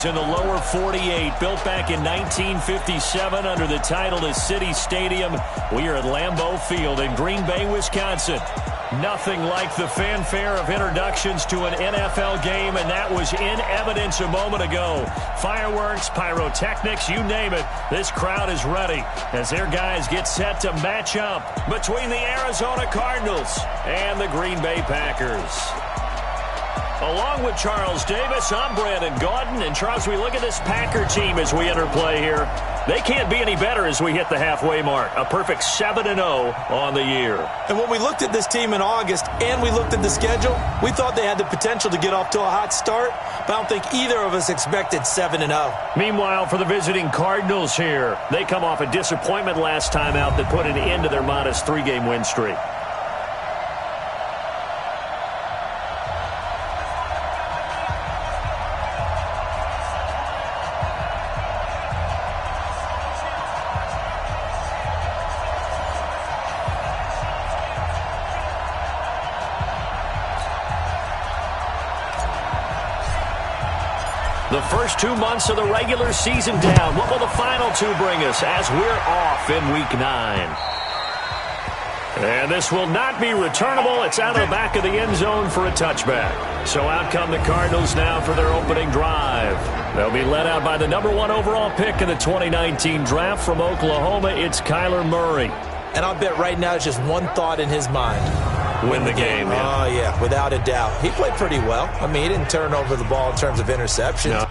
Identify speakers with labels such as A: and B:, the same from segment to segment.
A: In the lower 48, built back in 1957 under the title of City Stadium. We are at Lambeau Field in Green Bay, Wisconsin. Nothing like the fanfare of introductions to an NFL game, and that was in evidence a moment ago. Fireworks, pyrotechnics, you name it. This crowd is ready as their guys get set to match up between the Arizona Cardinals and the Green Bay Packers. Along with Charles Davis, I'm Brandon Gaudin. And, Charles, we look at this Packer team as we enter play here. They can't be any better as we hit the halfway mark. A perfect 7-0 on the year.
B: And when we looked at this team in August and we looked at the schedule, we thought they had the potential to get off to a hot start, but I don't think either of us expected 7-0.
A: Meanwhile, for the visiting Cardinals here, they come off a disappointment last time out that put an end to their modest 3-game win streak. The first 2 months of the regular season down. What will the final 2 bring us as we're off in Week 9? And this will not be returnable. It's out of the back of the end zone for a touchback. So out come the Cardinals now for their opening drive. They'll be led out by the number 1 overall pick in the 2019 draft from Oklahoma. It's Kyler Murray.
B: And I'll bet right now it's just one thought in his mind.
A: Win the game.
B: Oh, yeah, without a doubt. He played pretty well. I mean, he didn't turn over the ball in terms of interceptions.
A: No.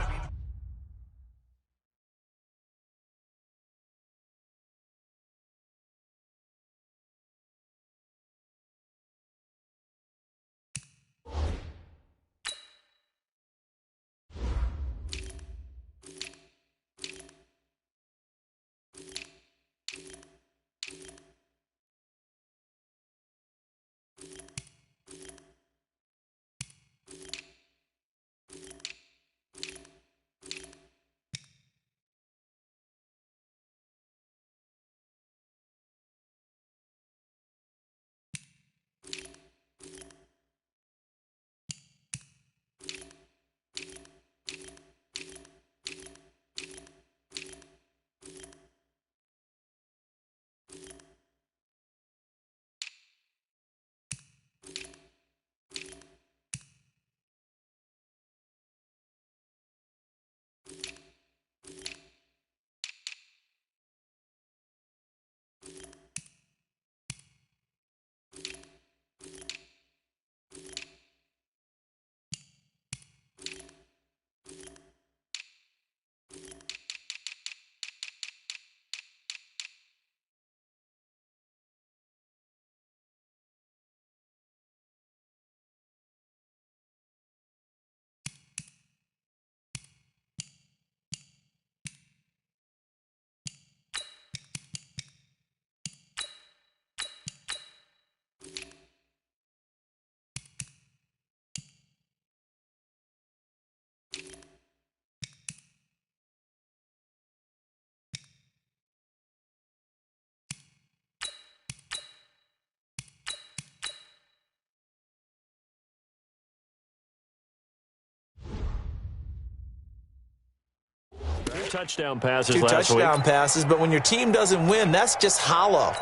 A: Touchdown passes last week.
B: 2 touchdown passes, but when your team doesn't win, that's just hollow.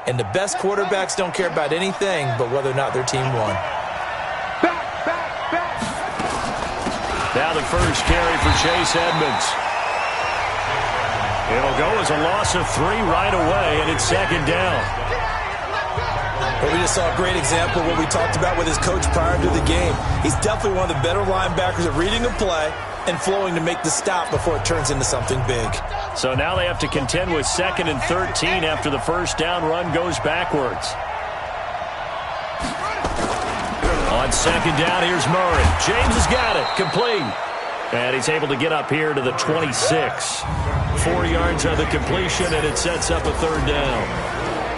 B: And the best quarterbacks don't care about anything but whether or not their team won.
A: Now the first carry for Chase Edmonds. It'll go as a loss of 3 right away, and it's second down.
B: Well, we just saw a great example of what we talked about with his coach prior to the game. He's definitely one of the better linebackers at reading a play and flowing to make the stop before it turns into something big.
A: So now they have to contend with 2nd and 13 after the first down run goes backwards. On second down, here's Murray. James has got it. Complete. And he's able to get up here to the 26. 4 yards on the completion, and it sets up a 3rd down.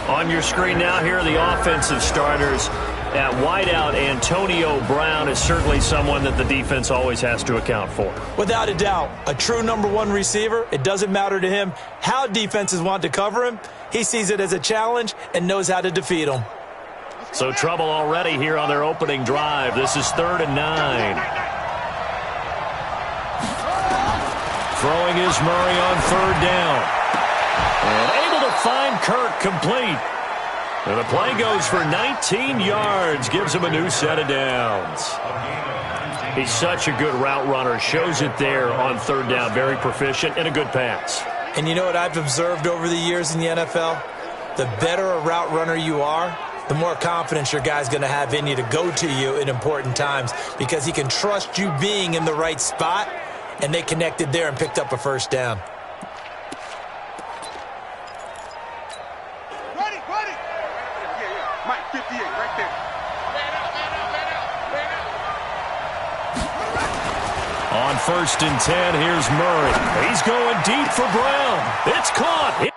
A: On your screen now, here are the offensive starters. At wideout, Antonio Brown is certainly someone that the defense always has to account for.
B: Without a doubt, a true number 1 receiver. It doesn't matter to him how defenses want to cover him. He sees it as a challenge and knows how to defeat them.
A: So trouble already here on their opening drive. This is 3rd and 9. Throwing is Murray on third down. And able to find Kirk complete. And the play goes for 19 yards. Gives him a new set of downs. He's such a good route runner. Shows it there on third down. Very proficient and a good pass.
B: And you know what I've observed over the years in the NFL? The better a route runner you are, the more confidence your guy's going to have in you to go to you in important times because he can trust you being in the right spot, and they connected there and picked up a first down.
C: Ready. Yeah. Mike, 58, right there.
A: On 1st and 10, here's Murray. He's going deep for Brown. It's caught.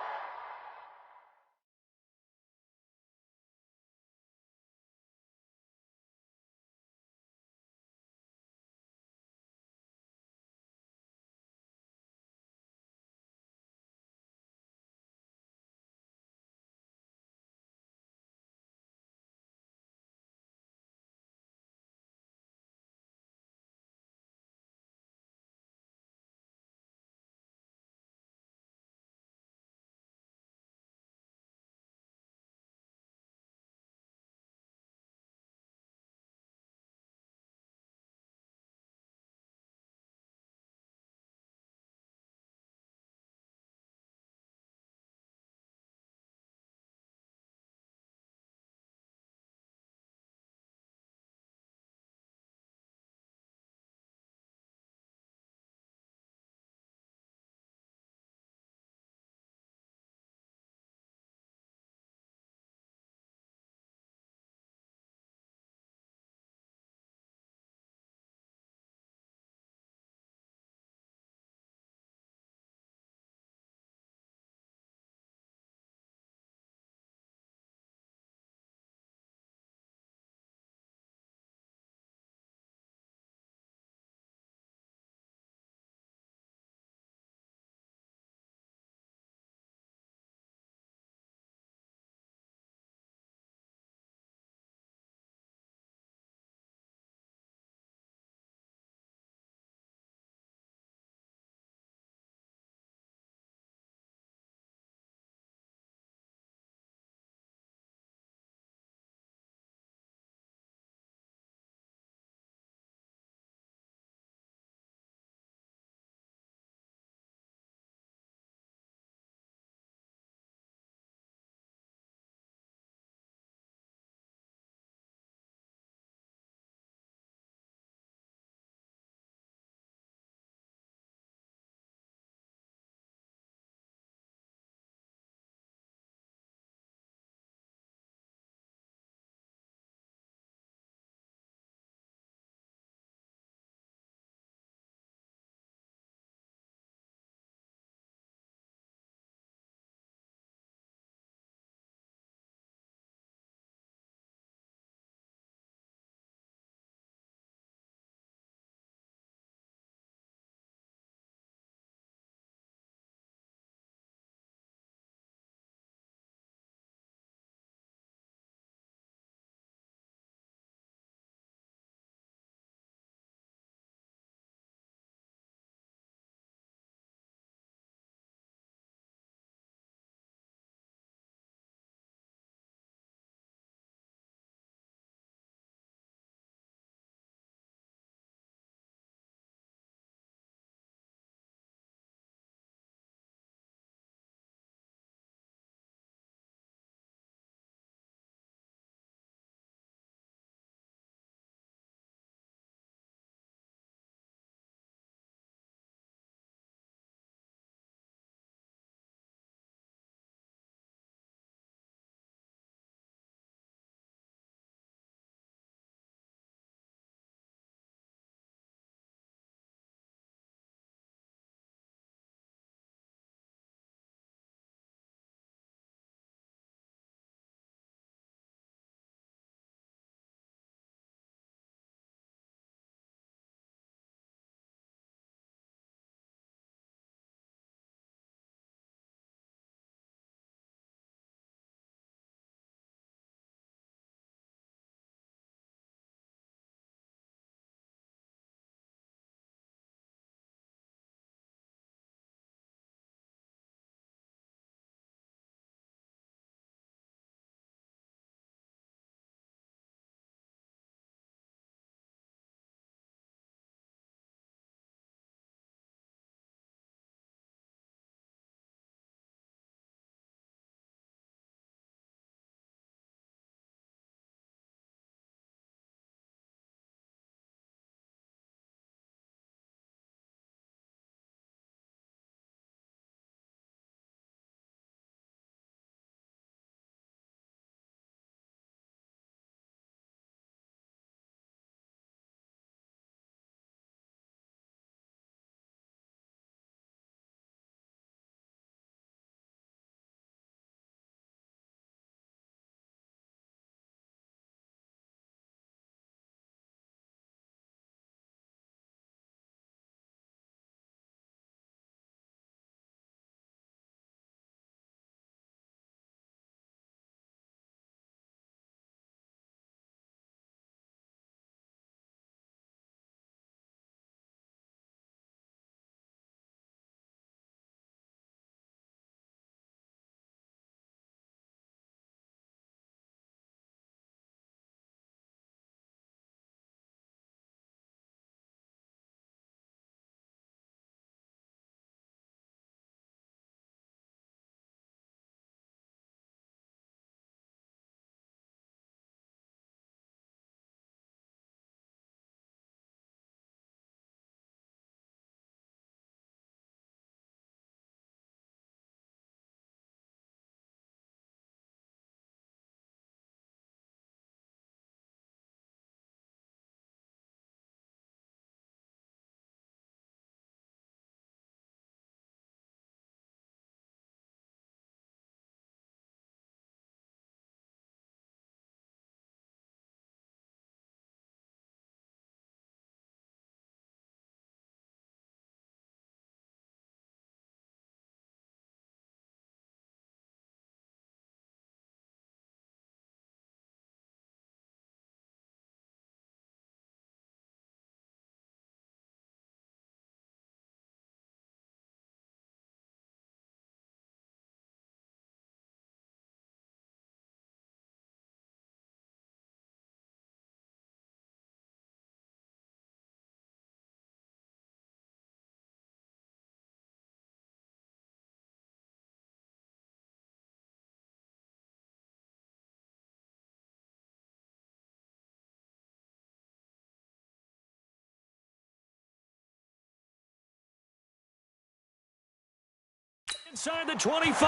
A: Inside the 25.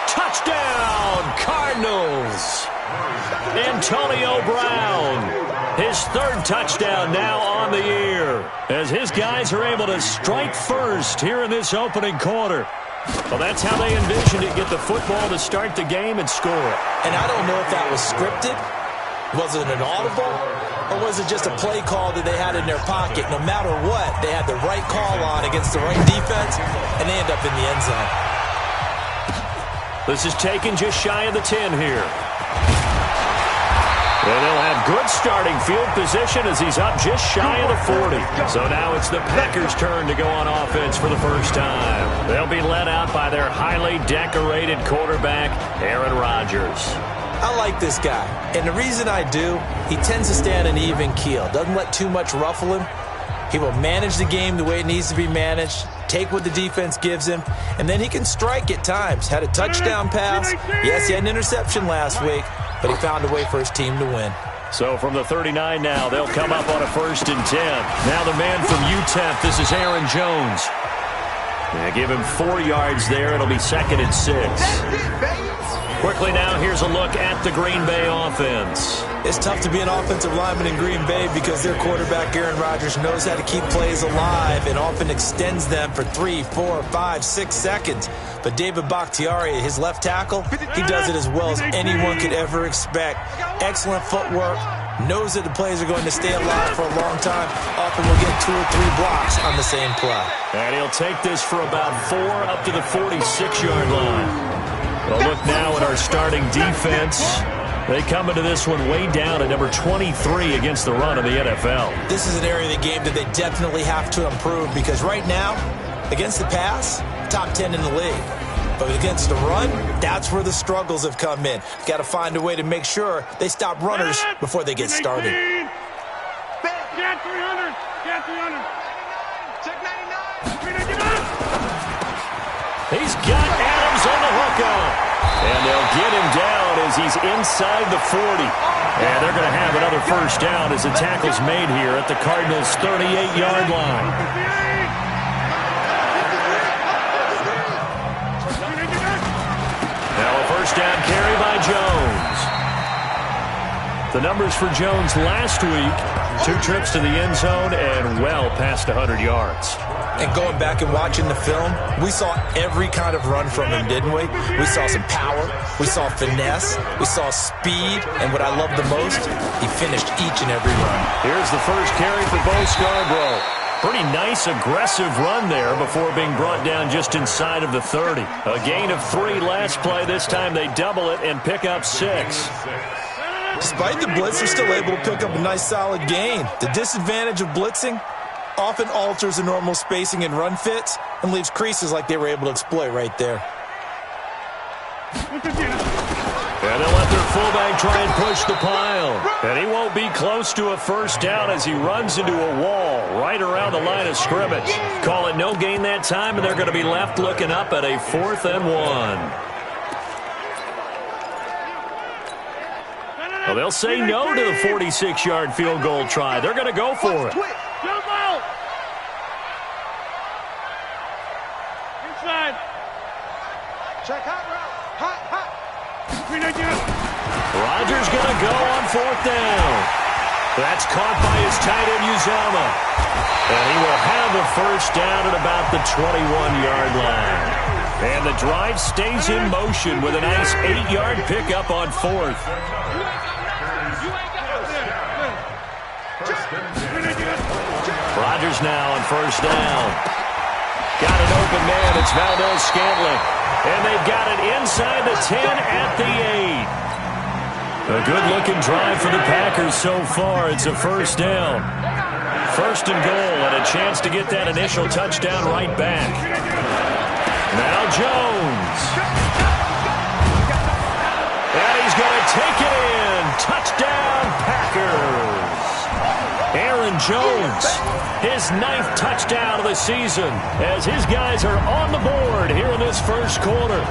A: Touchdown, Cardinals. Antonio Brown, his third touchdown now on the year, as his guys are able to strike first here in this opening quarter. Well, that's how they envisioned it, get the football to start the game and score.
B: And I don't know if that was scripted. Was it an audible? Or was it just a play call that they had in their pocket? No matter what, they had the right call on against the right defense, and they end up in the end zone.
A: This is taken just shy of the 10 here. And they'll have good starting field position as he's up just shy of the 40. So now it's the Packers' turn to go on offense for the first time. They'll be led out by their highly decorated quarterback, Aaron Rodgers.
B: I like this guy, and the reason I do, he tends to stay on an even keel. Doesn't let too much ruffle him. He will manage the game the way it needs to be managed, take what the defense gives him, and then he can strike at times. Had a touchdown pass. Yes, he had an interception last week, but he found a way for his team to win.
A: So from the 39 now, they'll come up on a 1st and 10. Now the man from UTEP, this is Aaron Jones. Give him 4 yards there. It'll be 2nd and 6. Quickly now, here's a look at the Green Bay offense.
B: It's tough to be an offensive lineman in Green Bay because their quarterback, Aaron Rodgers, knows how to keep plays alive and often extends them for 3, 4, 5, 6 seconds. But David Bakhtiari, his left tackle, he does it as well as anyone could ever expect. Excellent footwork, knows that the plays are going to stay alive for a long time. Often will get 2 or 3 blocks on the same play.
A: And he'll take this for about 4 up to the 46-yard line. Well, look now at our starting defense. They come into this one way down at number 23 against the run of the NFL.
B: This is an area of the game that they definitely have to improve because right now, against the pass, top 10 in the league. But against the run, that's where the struggles have come in. Got to find a way to make sure they stop runners before they get started.
C: Get 300. Get 300. Check 99.
A: He's got Adams on the hook up. And they'll get him down as he's inside the 40. And they're going to have another first down as the tackle's made here at the Cardinals' 38-yard line. Now a first down carry by Jones. The numbers for Jones last week, 2 trips to the end zone and well past 100 yards.
B: And going back and watching the film, we saw every kind of run from him, didn't we? We saw some power, we saw finesse, we saw speed, and what I love the most, he finished each and every run.
A: Here's the first carry for Bo Scarborough. Pretty nice, aggressive run there before being brought down just inside of the 30. A gain of 3 last play. This time they double it and pick up 6.
B: Despite the blitz, they're still able to pick up a nice, solid gain. The disadvantage of blitzing often alters the normal spacing and run fits and leaves creases like they were able to exploit right there.
A: And they'll let their fullback try and push the pile. And he won't be close to a first down as he runs into a wall right around the line of scrimmage. Call it no gain that time, and they're going to be left looking up at a 4th and 1. Well, they'll say no to the 46-yard field goal try. They're going to go for it.
C: Jump out. Inside. Check hot route. Hot.
A: Rodgers going to go on 4th down. That's caught by his tight end, Uzomah. And he will have the first down at about the 21-yard line. And the drive stays in motion with a nice 8-yard pickup on 4th. Rodgers now on first down. Got an open man. It's Valdez-Scantling. And they've got it inside the 10 at the 8. A good-looking drive for the Packers so far. It's a first down. 1st and goal and a chance to get that initial touchdown right back. Now Jones. And he's going to take it in. Touchdown, Packers. Aaron Jones, his 9th touchdown of the season as his guys are on the board here in this first quarter.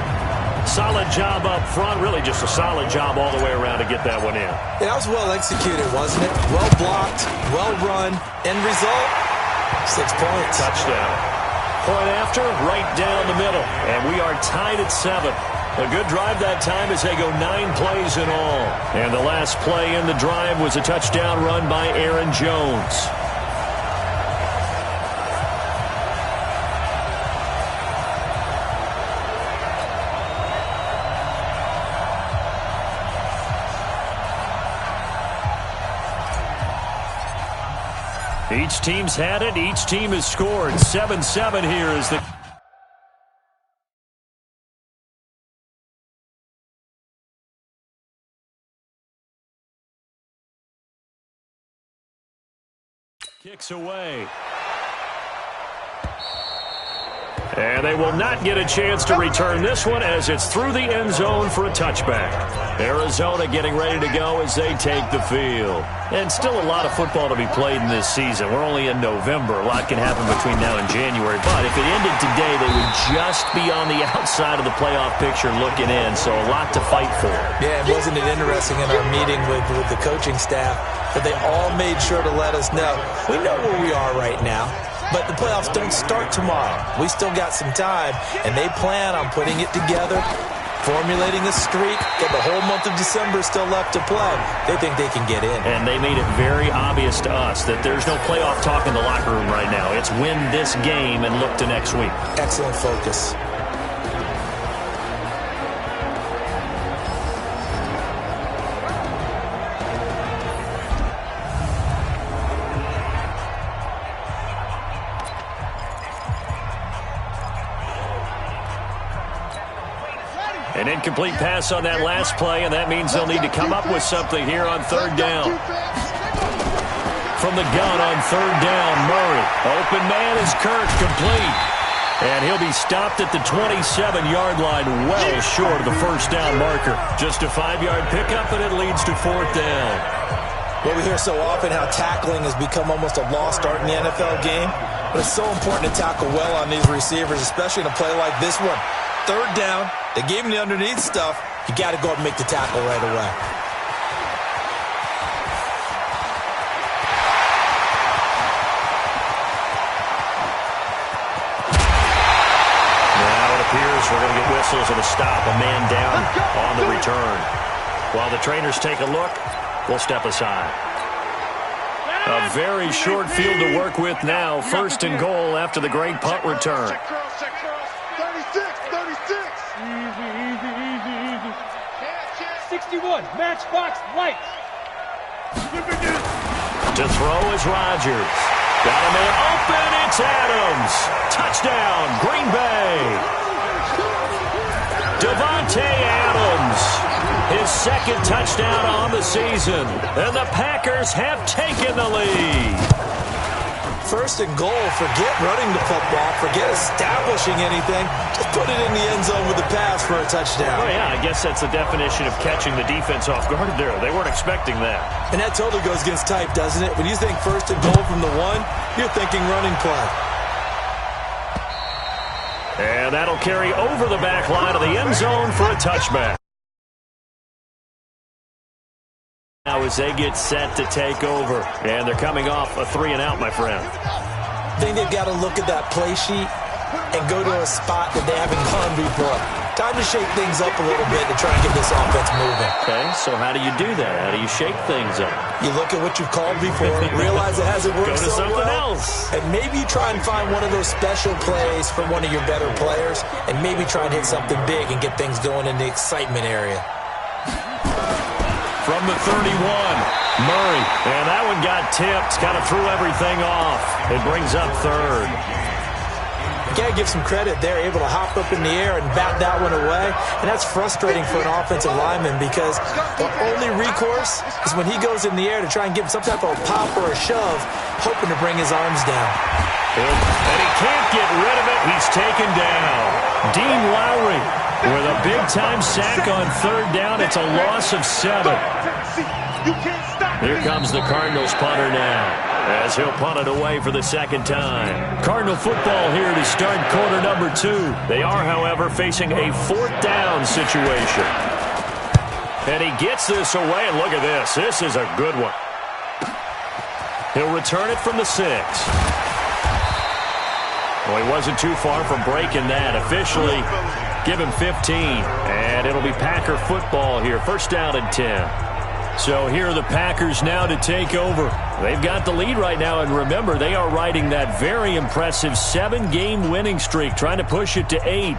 A: Solid job up front, really just a solid job all the way around to get that one in.
B: Yeah, that was well executed, wasn't it? Well blocked, well run. End result, 6 points.
A: Touchdown. Point after, right down the middle. And we are tied at 7. A good drive that time as they go 9 plays in all. And the last play in the drive was a touchdown run by Aaron Jones. Each team's had it. Each team has scored. 7-7 here is the... Kicks away. And they will not get a chance to return this one as it's through the end zone for a touchback. Arizona getting ready to go as they take the field. And still a lot of football to be played in this season. We're only in November. A lot can happen between now and January. But if it ended today, they would just be on the outside of the playoff picture looking in. So a lot to fight for.
B: Yeah, and wasn't it interesting in our meeting with the coaching staff that they all made sure to let us know, we know where we are right now. But the playoffs don't start tomorrow. We still got some time, and they plan on putting it together, formulating a streak, get the whole month of December still left to play. They think they can get in.
A: And they made it very obvious to us that there's no playoff talk in the locker room right now. It's win this game and look to next week.
B: Excellent focus.
A: An incomplete pass on that last play, and that means they'll need to come up with something here on third down. From the gun on third down, Murray. Open man is Kirk, complete. And he'll be stopped at the 27-yard line, well short of the first down marker. Just a 5-yard pickup, and it leads to fourth down.
B: Well, we hear so often how tackling has become almost a lost art in the NFL game. But it's so important to tackle well on these receivers, especially in a play like this one. Third down, they gave him the underneath stuff. You got to go up and make the tackle right away.
A: Now it appears we're going to get whistles and a stop, a man down on the return. While the trainers take a look, we'll step aside. A very short field to work with now. First and goal after the great punt return.
D: 61, matchbox lights.
A: To throw is Rodgers. Got a man open, it's Adams. Touchdown, Green Bay. Devontae Adams, his second touchdown on the season. And the Packers have taken the lead.
B: First and goal, forget running the football, forget establishing anything. Just put it in the end zone with a pass for a touchdown.
A: Oh, yeah, I guess that's the definition of catching the defense off guard there. They weren't expecting that.
B: And that totally goes against type, doesn't it? When you think first and goal from the 1, you're thinking running play.
A: And that'll carry over the back line of the end zone for a touchback. Now as they get set to take over. And they're coming off a 3-and-out, my friend.
B: I think they've got to look at that play sheet and go to a spot that they haven't gone before. Time to shake things up a little bit to try and get this offense moving.
A: Okay, so how do you do that? How do you shake things up?
B: You look at what you've called before, realize it hasn't worked
A: so well. Go to something else.
B: And maybe you try and find one of those special plays from one of your better players, and maybe try and hit something big and get things going in the excitement area.
A: From the 31, Murray. And that one got tipped, kind of threw everything off. It brings up third.
B: You got to give some credit there, able to hop up in the air and bat that one away. And that's frustrating for an offensive lineman because the only recourse is when he goes in the air to try and give him some type of a pop or a shove, hoping to bring his arms down.
A: And he can't get rid of it. He's taken down. Dean Lowry with a big-time sack on third down. It's a loss of 7. Here comes the Cardinals punter now, as he'll punt it away for the second time. Cardinal football here to start quarter number 2. They are, however, facing a fourth down situation. And he gets this away, and look at this. This is a good one. He'll return it from the 6. Well, he wasn't too far from breaking that. Officially, give him 15. And it'll be Packer football here. First down and 10. So here are the Packers now to take over. They've got the lead right now, and remember, they are riding that very impressive 7-game winning streak, trying to push it to 8.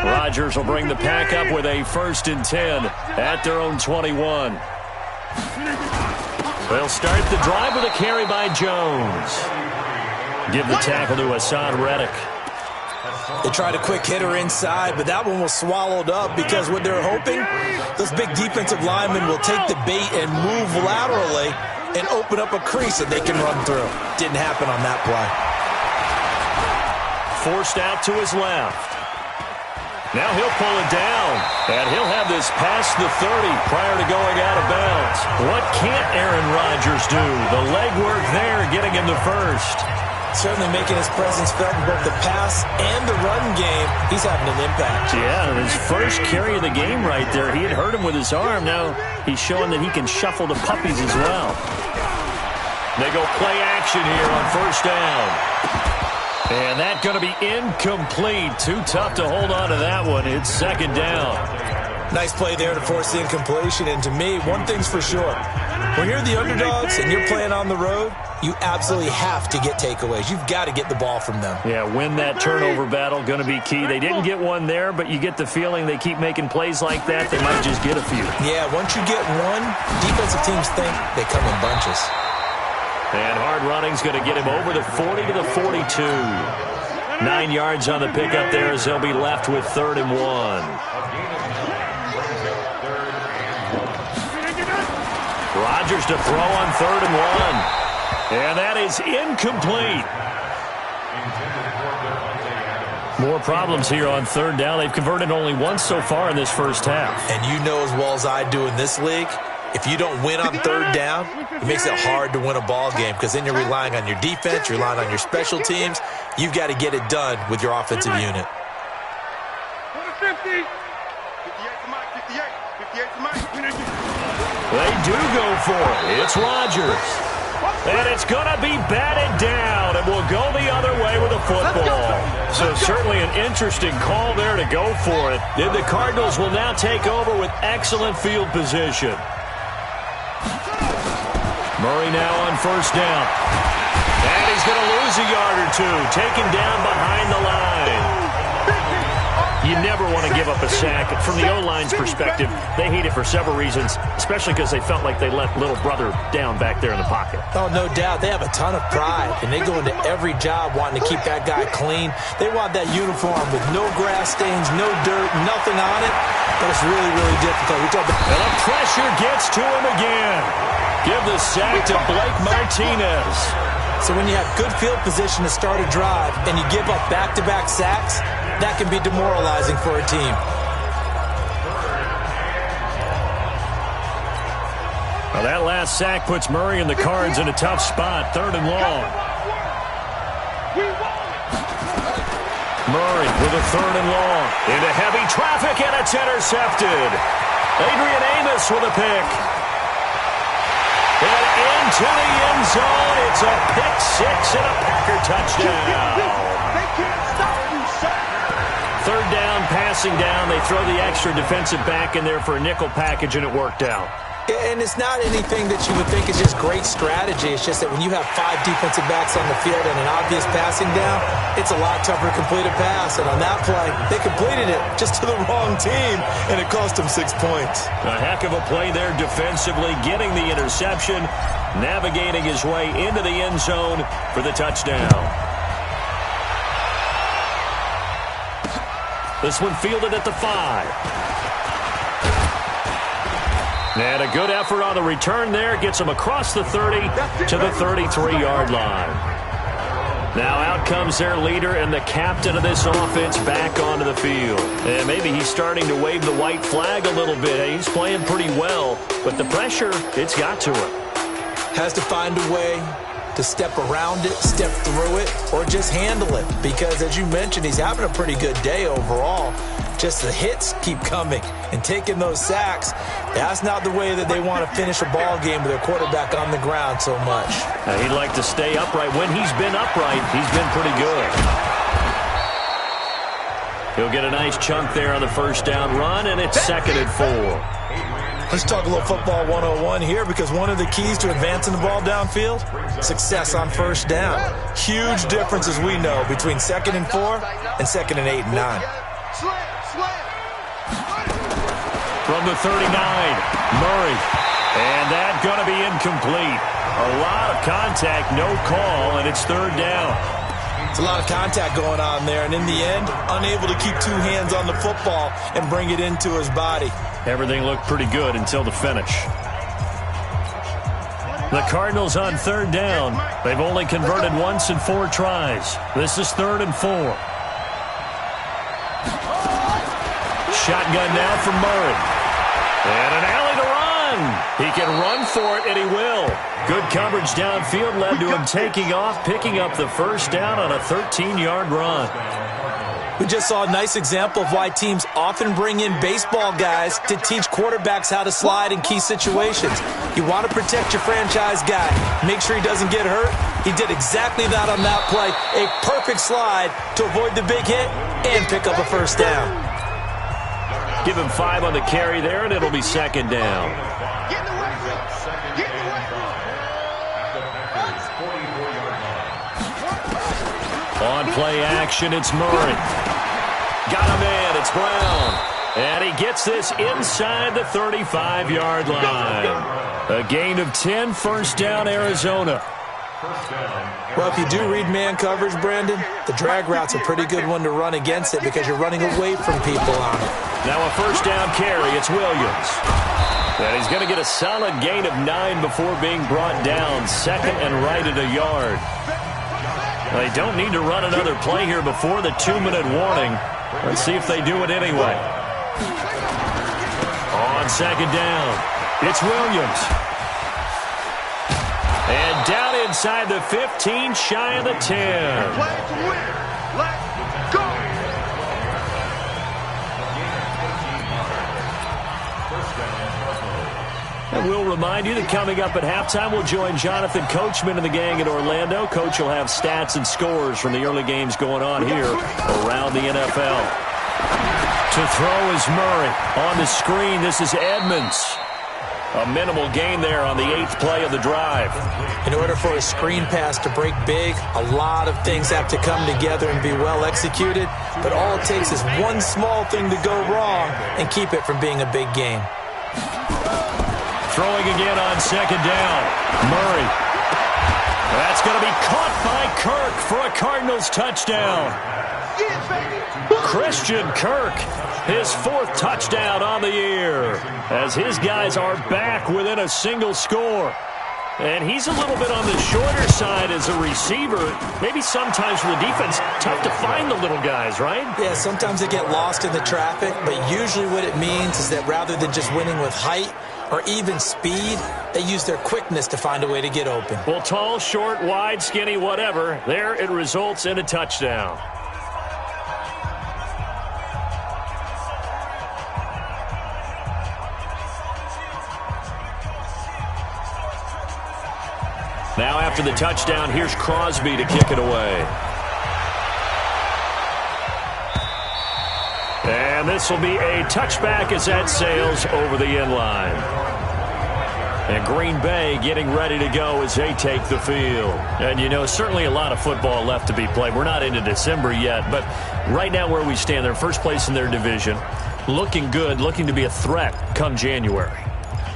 A: Rodgers will bring the Pack up with a 1st and 10 at their own 21. They'll start the drive with a carry by Jones. Give the tackle to Hassan Reddick.
B: They tried a quick hitter inside, but that one was swallowed up because what they're hoping, those big defensive linemen will take the bait and move laterally and open up a crease that they can run through. Didn't happen on that play.
A: Forced out to his left. Now he'll pull it down, and he'll have this past the 30 prior to going out of bounds. What can't Aaron Rodgers do? The legwork there getting him the first.
B: Certainly making his presence felt in both the pass and the run game. He's having an impact.
A: Yeah, his first carry of the game right there. He had hurt him with his arm. Now he's showing that he can shuffle the puppies as well. They go play action here on first down. And that's going to be incomplete. Too tough to hold on to that one. It's second down.
B: Nice play there to force the incompletion. And to me, one thing's for sure. When you're the underdogs and you're playing on the road, you absolutely have to get takeaways. You've got to get the ball from them.
A: Yeah, win that turnover battle, going to be key. They didn't get one there, but you get the feeling they keep making plays like that, they might just get a few.
B: Yeah, once you get one, defensive teams think they come in bunches.
A: And hard running's going to get him over the 40 to the 42. 9 yards on the pickup there as they'll be left with 3rd and 1. Rodgers to throw on 3rd and 1. And that is incomplete. More problems here on 3rd down. They've converted only once so far in this first half.
B: And you know as well as I do in this league, if you don't win on 3rd down, it makes it hard to win a ball game because then you're relying on your defense, you're relying on your special teams. You've got to get it done with your offensive unit.
C: 58 to Mike, 58 to Mike.
A: They do go for it. It's Rodgers. And it's going to be batted down, and we'll go the other way with a football. So certainly an interesting call there to go for it. And the Cardinals will now take over with excellent field position. Murray now on first down. And he's going to lose a yard or two, taken down behind the line. You never want to give up a sack. From the O-line's perspective, they hate it for several reasons, especially because they felt like they let little brother down back there in the pocket.
B: Oh, no doubt. They have a ton of pride, and they go into every job wanting to keep that guy clean. They want that uniform with no grass stains, no dirt, nothing on it, but it's really, really difficult.
A: And the pressure gets to him again. Give the sack to Blake Martinez.
B: So when you have good field position to start a drive and you give up back-to-back sacks, that can be demoralizing for a team.
A: Well, that last sack puts Murray and the Cards in a tough spot, 3rd and long. Murray with a 3rd and long. Into heavy traffic, and it's intercepted. Adrian Amos with a pick. And into the end zone. It's a pick six and a Packer touchdown.
C: They can't stop you, sir.
A: 3rd down, passing down. They throw the extra defensive back in there for a nickel package, and it worked out.
B: And it's not anything that you would think is just great strategy. It's just that when you have 5 defensive backs on the field and an obvious passing down, it's a lot tougher to complete a pass. And on that play, they completed it just to the wrong team, and it cost them 6 points.
A: A heck of a play there defensively, getting the interception, navigating his way into the end zone for the touchdown. This one fielded at the 5. And a good effort on the return there. Gets him across the 30 to the 33-yard line. Now out comes their leader and the captain of this offense back onto the field. And maybe he's starting to wave the white flag a little bit. He's playing pretty well, but the pressure, it's got to him.
B: Has to find a way to step around it, step through it, or just handle it. Because as you mentioned, he's having a pretty good day overall. Just the hits keep coming and taking those sacks. That's not the way that they want to finish a ball game with their quarterback on the ground so much.
A: He'd like to stay upright. When he's been upright, he's been pretty good. He'll get a nice chunk there on the first down run, and it's 2nd and 4.
B: Let's talk a little football 101 here, because one of the keys to advancing the ball downfield, success on first down. Huge difference, as we know, between 2nd and 4 and 2nd and 8 and 9.
A: From the 39, Murray. And that's going to be incomplete. A lot of contact, no call, and it's 3rd down.
B: It's a lot of contact going on there, and in the end, unable to keep 2 hands on the football and bring it into his body.
A: Everything looked pretty good until the finish. The Cardinals on 3rd down. They've only converted once in 4 tries. This is 3rd and 4. Shotgun now from Murray. And an alley to run. He can run for it, and he will. Good coverage downfield led to him taking off, picking up the first down on a 13-yard run.
B: We just saw a nice example of why teams often bring in baseball guys to teach quarterbacks how to slide in key situations. You want to protect your franchise guy. Make sure he doesn't get hurt. He did exactly that on that play. A perfect slide to avoid the big hit and pick up a first down.
A: Give him 5 on the carry there, and it'll be 2nd down. On play action, it's Murray. Got him in, it's Brown. And he gets this inside the 35-yard line. A gain of 10, first down, Arizona.
B: Well, if you do read man coverage, Brandon, the drag route's a pretty good one to run against it because you're running away from people on it.
A: Now a first down carry, it's Williams. And he's going to get a solid gain of 9 before being brought down. 2nd and right at a yard. They don't need to run another play here before the 2-minute warning. Let's see if they do it anyway. On 2nd down, it's Williams. And down inside the 15, shy of the 10.
C: Play to win. Let's go.
A: And we'll remind you that coming up at halftime, we'll join Jonathan Coachman and the gang in Orlando. Coach will have stats and scores from the early games going on here around the NFL. To throw is Murray. On the screen, this is Edmonds. A minimal gain there on the 8th play of the drive.
B: In order for a screen pass to break big, a lot of things have to come together and be well executed. But all it takes is one small thing to go wrong and keep it from being a big game.
A: Throwing again on 2nd down. Murray. That's going to be caught by Kirk for a Cardinals touchdown. Christian Kirk, his 4th touchdown on the year, as his guys are back within a single score. And he's a little bit on the shorter side as a receiver. Maybe sometimes for the defense, tough to find the little guys, right?
B: Yeah, sometimes they get lost in the traffic, but usually what it means is that rather than just winning with height or even speed, they use their quickness to find a way to get open.
A: Well, tall, short, wide, skinny, whatever, there it results in a touchdown. Now after the touchdown, here's Crosby to kick it away. And this will be a touchback as that sails over the end line. And Green Bay getting ready to go as they take the field. And, you know, certainly a lot of football left to be played. We're not into December yet, but right now where we stand, they're first place in their division. Looking good, looking to be a threat come January.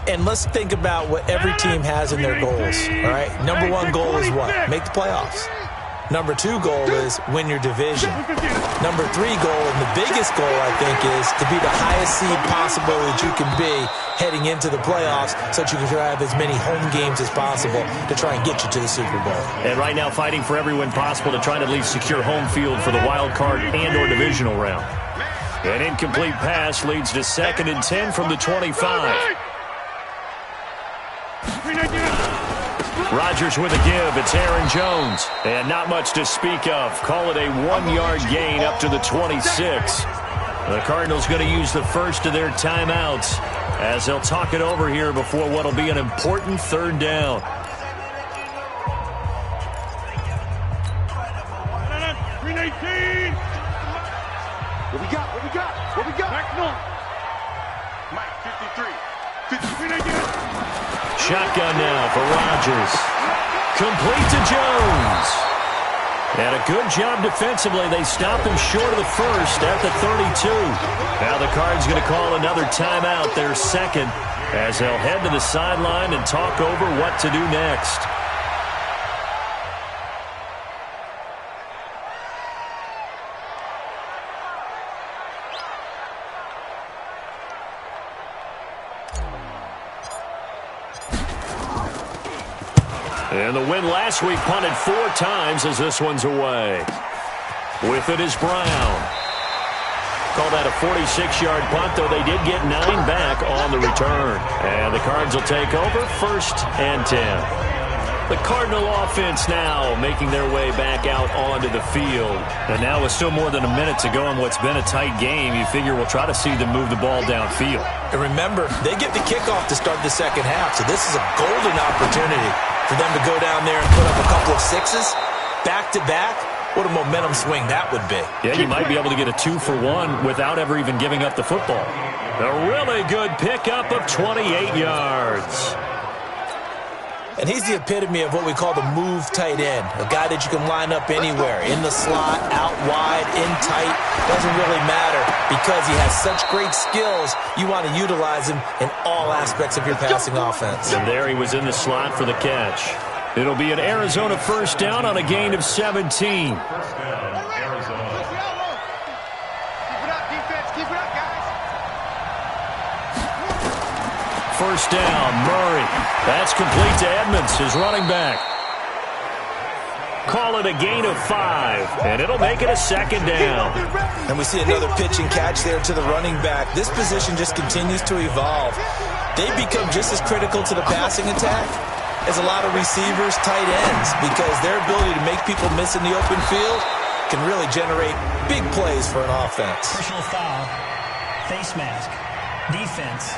B: And let's think about what every team has in their goals, all right? Number 1 goal is what? Make the playoffs. Number 2 goal is win your division. Number 3 goal, and the biggest goal, I think, is to be the highest seed possible that you can be heading into the playoffs so that you can have as many home games as possible to try and get you to the Super Bowl.
A: And right now fighting for every win possible to try to at least secure home field for the wild card and or divisional round. An incomplete pass leads to 2nd and 10 from the 25. Rodgers with a give. It's Aaron Jones. And not much to speak of. Call it a 1-yard gain up to the 26. The Cardinals going to use the first of their timeouts as they'll talk it over here before what will be an important 3rd down.
C: What we got? What we got? What we got?
D: Back north.
C: Mike, 53. 53 again.
A: Shotgun now for Rodgers. Complete to Jones. And a good job defensively. They stop him short of the first at the 32. Now the Cards going to call another timeout, their second, as they'll head to the sideline and talk over what to do next. And the win last week punted 4 times as this one's away. With it is Brown. Call that a 46-yard punt, though they did get 9 back on the return. And the Cards will take over 1st and 10. The Cardinal offense now making their way back out onto the field. And now with still more than a minute to go in what's been a tight game, you figure we'll try to see them move the ball downfield.
B: And remember, they get the kickoff to start the second half, so this is a golden opportunity for them to go down there and put up a couple of sixes back-to-back. What a momentum swing that would be.
A: Yeah, you might be able to get a 2-for-1 without ever even giving up the football. A really good pickup of 28 yards.
B: And he's the epitome of what we call the move tight end, a guy that you can line up anywhere, in the slot, out wide, in tight, doesn't really matter because he has such great skills. You want to utilize him in all aspects of your passing offense.
A: And there he was in the slot for the catch. It'll be an Arizona first down on a gain of 17. First down, Murray. That's complete to Edmonds, his running back. Call it a gain of 5, and it'll make it a second down.
B: And we see another pitch and catch there to the running back. This position just continues to evolve. They become just as critical to the passing attack as a lot of receivers, tight ends, because their ability to make people miss in the open field can really generate big plays for an offense.
E: Personal foul, face mask, defense.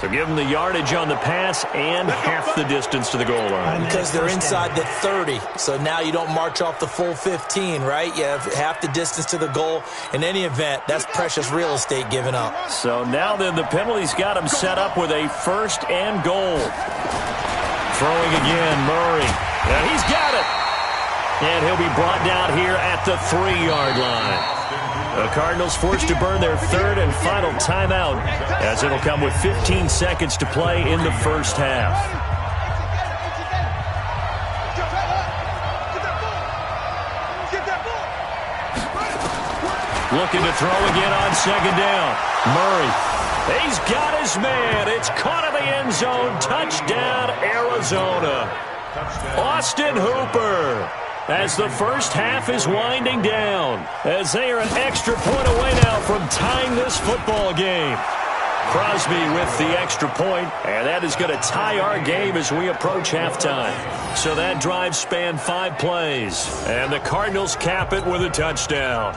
A: So give them the yardage on the pass and half the distance to the goal line.
B: Because they're inside the 30, so now you don't march off the full 15, right? You have half the distance to the goal. In any event, that's precious real estate given up.
A: So now then the penalty's got him set up with a 1st and goal. Throwing again, Murray. And he's got it. And he'll be brought down here at the 3-yard line. The Cardinals forced to burn their 3rd and final timeout as it'll come with 15 seconds to play in the first half. Looking to throw again on 2nd down. Murray. He's got his man. It's caught in the end zone. Touchdown, Arizona. Austin Hooper. As the first half is winding down, as they are an extra point away now from tying this football game. Crosby with the extra point, and that is going to tie our game as we approach halftime. So that drive spanned 5 plays, and the Cardinals cap it with a touchdown.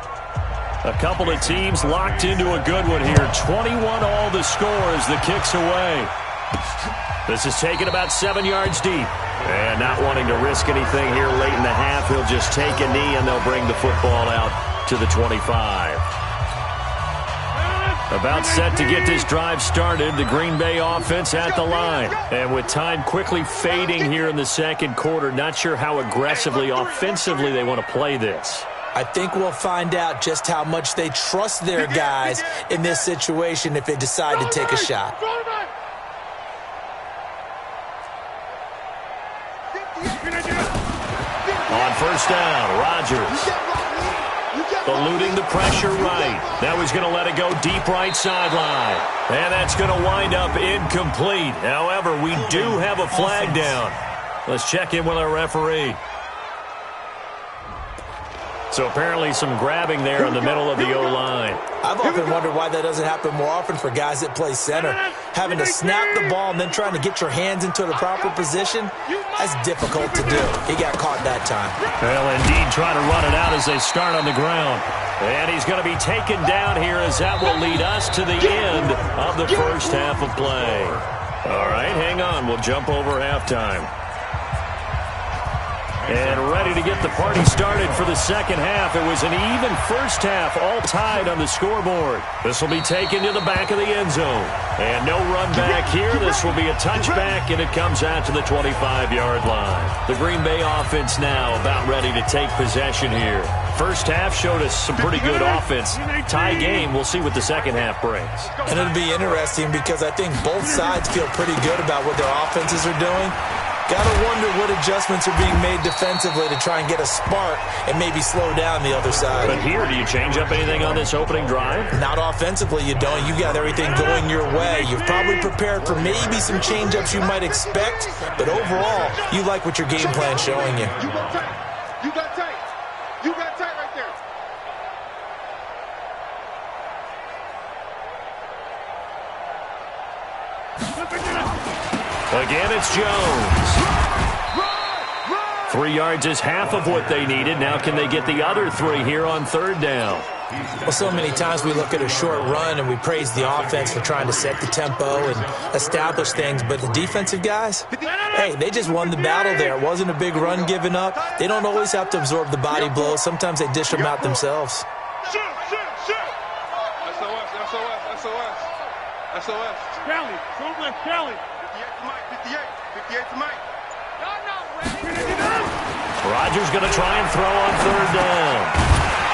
A: A couple of teams locked into a good one here. 21 all the score as the kick's away. This is taken about 7 yards deep. And not wanting to risk anything here late in the half, he'll just take a knee and they'll bring the football out to the 25. About set to get this drive started, the Green Bay offense at the line. And with time quickly fading here in the second quarter, not sure how aggressively, offensively they want to play this.
B: I think we'll find out just how much they trust their guys in this situation if they decide to take a shot.
A: On first down, Rodgers. Eluding the pressure right. Now he's going to let it go deep right sideline. And that's going to wind up incomplete. However, we do have a flag down. Let's check in with our referee. So apparently some grabbing there in the middle of the O-line.
B: I've often wondered why that doesn't happen more often for guys that play center. Having to snap the ball and then trying to get your hands into the proper position, that's difficult to do. He got caught that time.
A: Well, indeed, trying to run it out as they start on the ground. And he's going to be taken down here as that will lead us to the end of the first half of play. All right, hang on. We'll jump over halftime. And ready to get the party started for the second half. It was an even first half, all tied on the scoreboard. This will be taken to the back of the end zone. And no run back here. This will be a touchback, and it comes out to the 25-yard line. The Green Bay offense now about ready to take possession here. First half showed us some pretty good offense. Tie game. We'll see what the second half brings.
B: And it'll be interesting because I think both sides feel pretty good about what their offenses are doing. Gotta wonder what adjustments are being made defensively to try and get a spark and maybe slow down the other side.
A: But here, do you change up anything on this opening drive?
B: Not offensively, you don't. You got everything going your way. You've probably prepared for maybe some change-ups you might expect, but overall, you like what your game plan's showing you.
C: You got tight. You got tight. You got tight right there.
A: Again, it's Jones. 3 yards is half of what they needed. Now can they get the other 3 here on third down?
B: Well, so many times we look at a short run and we praise the offense for trying to set the tempo and establish things, but the defensive guys, hey, they just won the battle there. It wasn't a big run given up. They don't always have to absorb the body blows. Sometimes they dish them out themselves.
C: Shoot. SOS.
D: Kelly, don't let Kelly.
C: 58 to Mike.
A: Rodgers going to try and throw on third down.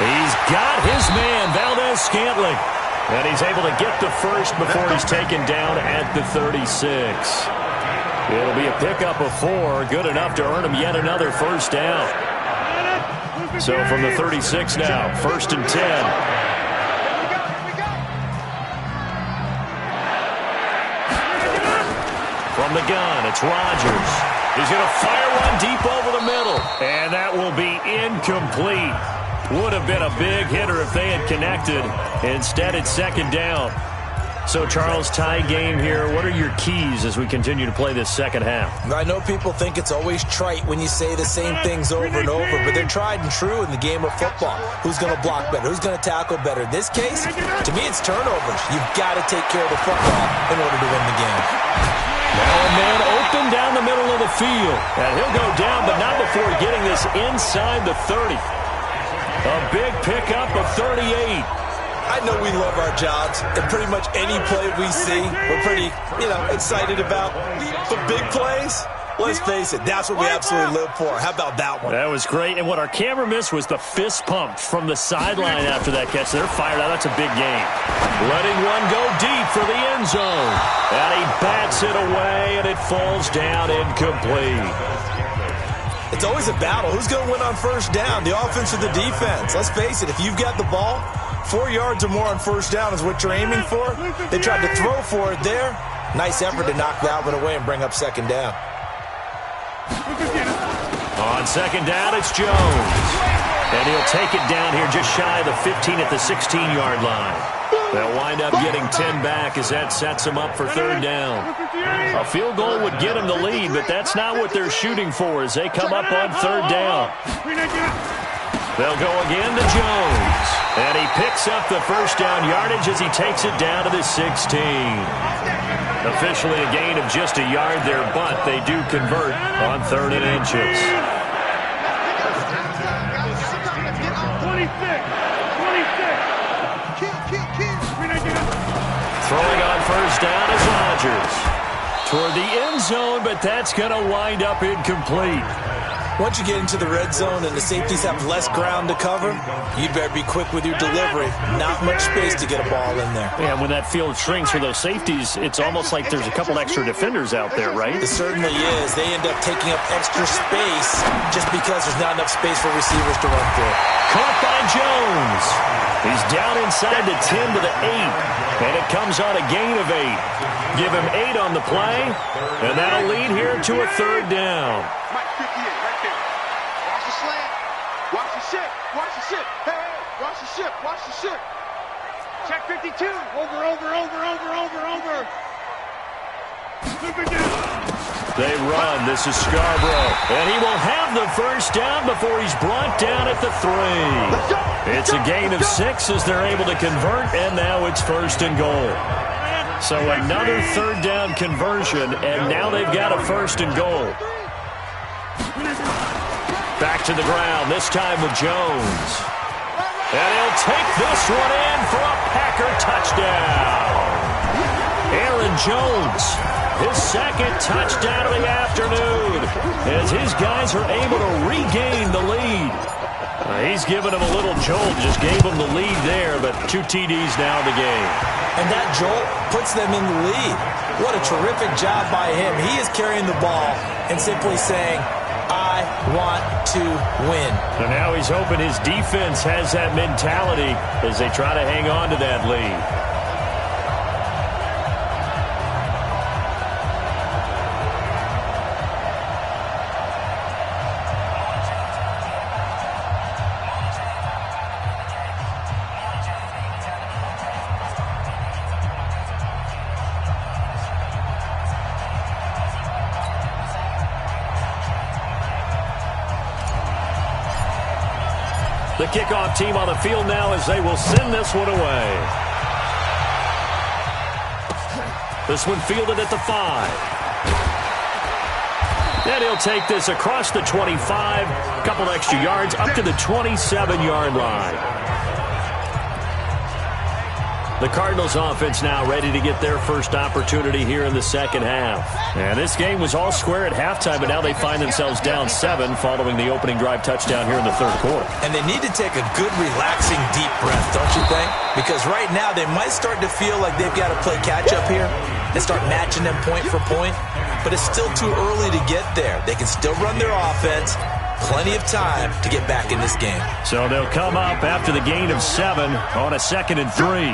A: He's got his man, Valdez-Scantling. And he's able to get the first before he's taken down at the 36. It'll be a pickup of 4, good enough to earn him yet another first down. So from the 36 now, 1st and 10. From the gun, it's Rodgers. He's going to fire one deep over the middle. And that will be incomplete. Would have been a big hitter if they had connected. Instead, it's second down. So, Charles, tie game here. What are your keys as we continue to play this second half?
B: I know people think it's always trite when you say the same things over and over, but they're tried and true in the game of football. Who's going to block better? Who's going to tackle better? In this case, to me, it's turnovers. You've got to take care of the football in order to win the game.
A: Now a man open down the middle of the field. And he'll go down, but not before getting this inside the 30. A big pickup of 38.
B: I know we love our jobs, and pretty much any play we see, we're pretty, excited about. But big plays, let's face it, that's what we absolutely live for. How about that one?
A: That was great, and what our camera missed was the fist pump from the sideline after that catch. They're fired out. That's a big game. Letting one go deep for the end zone. And he bats it away, and it falls down incomplete.
B: It's always a battle. Who's going to win on first down, the offense or the defense? Let's face it, if you've got the ball, 4 yards or more on first down is what you're aiming for. They tried to throw for it there. Nice effort to knock that one away and bring up second down.
A: On second down, it's Jones. And he'll take it down here just shy of the 15 at the 16-yard line. They'll wind up getting 10 back as that sets them up for third down. A field goal would get them the lead, but that's not what they're shooting for as they come up on third down. They'll go again to Jones. And he picks up the first down yardage as he takes it down to the 16. Officially a gain of just a yard there, but they do convert on 3rd and inches.
D: 26.
A: Throwing on first down is Rodgers. Toward the end zone, but that's going to wind up incomplete.
B: Once you get into the red zone and the safeties have less ground to cover, you'd better be quick with your delivery. Not much space to get a ball in there.
A: Yeah, when that field shrinks for those safeties, it's almost like there's a couple extra defenders out there, right?
B: It certainly is. They end up taking up extra space just because there's not enough space for receivers to run through.
A: Caught by Jones. He's down inside the 10 to the 8, and it comes on a gain of 8. Give him 8 on the play, and that'll lead here to a third down.
C: Mike 58 right there. Watch the slant. Watch the ship. Watch the ship. Hey, watch the ship. Watch the ship.
D: Check 52. Over.
A: They run. This is Scarborough. And he will have the first down before he's brought down at the 3. It's a gain of 6 as they're able to convert, and now it's 1st and goal. So another third down conversion, and now they've got a 1st and goal. Back to the ground, this time with Jones. And he'll take this one in for a Packer touchdown. Aaron Jones, his second touchdown of the afternoon, as his guys are able to regain the lead. He's given him a little jolt, just gave him the lead there, but 2 TDs now in the game.
B: And that jolt puts them in the lead. What a terrific job by him. He is carrying the ball and simply saying, I want to win.
A: So now he's hoping his defense has that mentality as they try to hang on to that lead. The kickoff team on the field now as they will send this one away. This one fielded at the 5. And he'll take this across the 25, a couple extra yards, up to the 27-yard line. The Cardinals offense now ready to get their first opportunity here in the second half. And this game was all square at halftime, but now they find themselves down 7 following the opening drive touchdown here in the third quarter.
B: And they need to take a good, relaxing, deep breath, don't you think? Because right now they might start to feel like they've got to play catch-up here and start matching them point for point. But it's still too early to get there. They can still run their offense. Plenty of time to get back in this game.
A: So they'll come up after the gain of 7 on a 2nd and 3.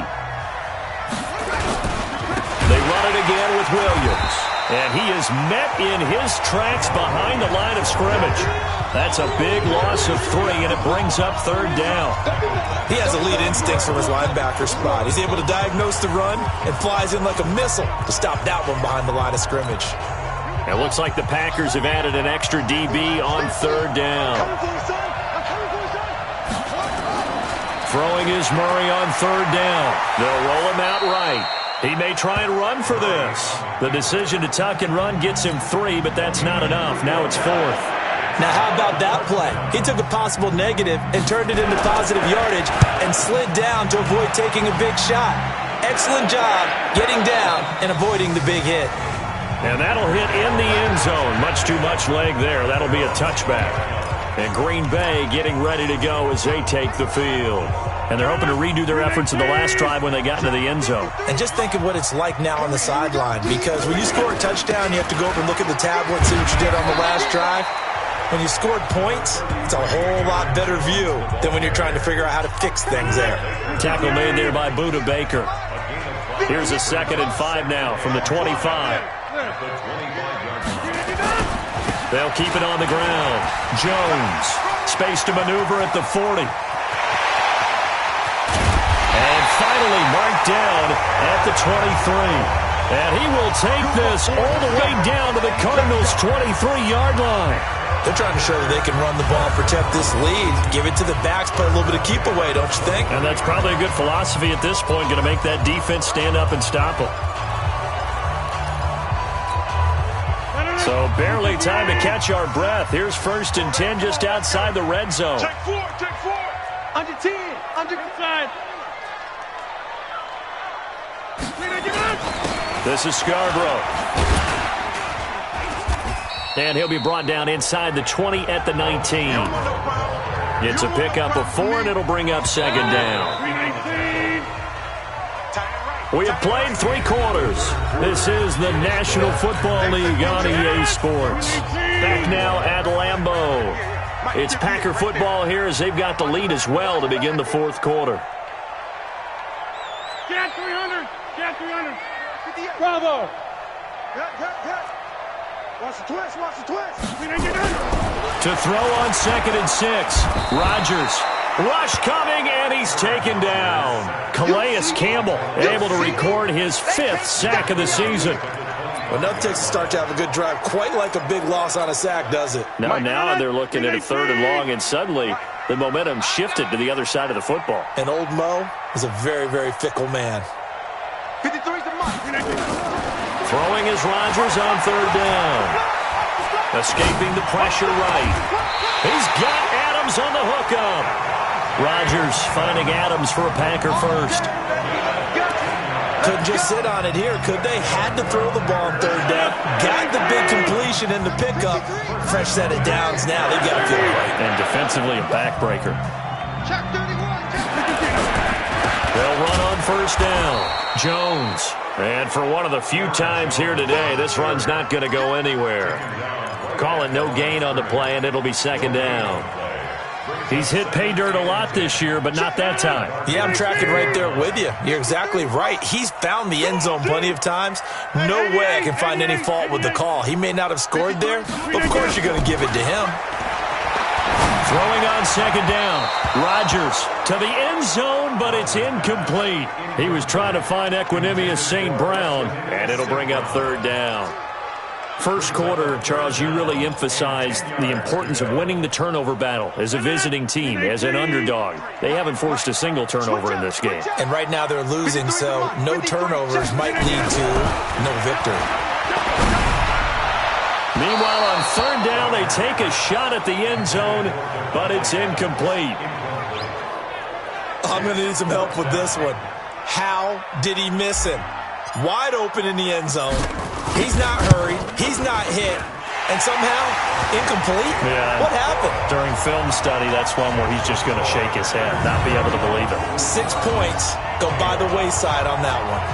A: They run it again with Williams. And he is met in his tracks behind the line of scrimmage. That's a big loss of 3, and it brings up 3rd down.
B: He has elite instincts from his linebacker spot. He's able to diagnose the run and flies in like a missile to stop that one behind the line of scrimmage.
A: It looks like the Packers have added an extra DB on 3rd down. Throwing is Murray on 3rd down. They'll roll him out right. He may try and run for this. The decision to tuck and run gets him 3, but that's not enough. Now it's 4th.
B: Now how about that play? He took a possible negative and turned it into positive yardage and slid down to avoid taking a big shot. Excellent job getting down and avoiding the big hit.
A: And that'll hit in the end zone. Much too much leg there. That'll be a touchback. And Green Bay getting ready to go as they take the field. And they're hoping to redo their efforts in the last drive when they got into the end zone.
B: And just think of what it's like now on the sideline, because when you score a touchdown, you have to go over and look at the tablet and see what you did on the last drive. When you scored points, it's a whole lot better view than when you're trying to figure out how to fix things there.
A: Tackle made there by Budda Baker. Here's a 2nd and 5 now from the 25. They'll keep it on the ground. Jones, space to maneuver at the 40. And finally marked down at the 23. And he will take this all the way down to the Cardinals' 23-yard line.
B: They're trying to show that they can run the ball, protect this lead, give it to the backs, play a little bit of keep away, don't you think?
A: And that's probably a good philosophy at this point, going to make that defense stand up and stop them. So barely time to catch our breath. Here's 1st and 10 just outside the red zone.
C: Check 4, check 4. Under 10, under inside.
A: This is Scarborough. And he'll be brought down inside the 20 at the 19. It's a pickup of 4, and it'll bring up 2nd down. We have played 3 quarters. This is the National Football League on EA Sports. Back now at Lambeau. It's Packer football here as they've got the lead as well to begin the 4th quarter.
D: Get 300. Get 300. Bravo.
C: Watch the twist, watch the twist.
A: To throw on 2nd and 6. Rodgers. Rush coming, and he's taken down. Calais Campbell able to record his 5th sack of the season.
B: Well, nothing takes a start to have a good drive quite like a big loss on a sack, does it?
A: Now they're looking at a 3rd and long, and suddenly the momentum shifted to the other side of the football.
B: And old Mo is a very, very fickle man.
C: 53's the mark.
A: Throwing is Rodgers on 3rd down. Escaping the pressure right. He's got Adams on the hookup. Rodgers finding Adams for a Packer first.
B: Couldn't just sit on it here, could they? Had to throw the ball on third down. Got the big completion in the pickup. Fresh set of downs now. They've got to feel right.
A: And defensively, a backbreaker. They'll run on first down. Jones. And for one of the few times here today, this run's not going to go anywhere. Call it no gain on the play, and it'll be second down. He's hit pay dirt a lot this year, but not that time.
B: Yeah, I'm tracking right there with you. You're exactly right. He's found the end zone plenty of times. No way I can find any fault with the call. He may not have scored there, but of course you're going to give it to him.
A: Throwing on second down. Rodgers to the end zone, but it's incomplete. He was trying to find Equanimous St. Brown, and it'll bring up third down. First quarter, Charles, you really emphasized the importance of winning the turnover battle as a visiting team, as an underdog. They haven't forced a single turnover in this game.
B: And right now they're losing, so no turnovers might lead to no victory.
A: Meanwhile, on third down, they take a shot at the end zone, but it's incomplete.
B: I'm going to need some help with this one. How did he miss him? Wide open in the end zone. He's not hurried. He's not hit. And somehow, incomplete?
A: Yeah.
B: What happened?
A: During film study, that's one where he's just going to shake his head, not be able to believe it.
B: 6 points go by the wayside on that one.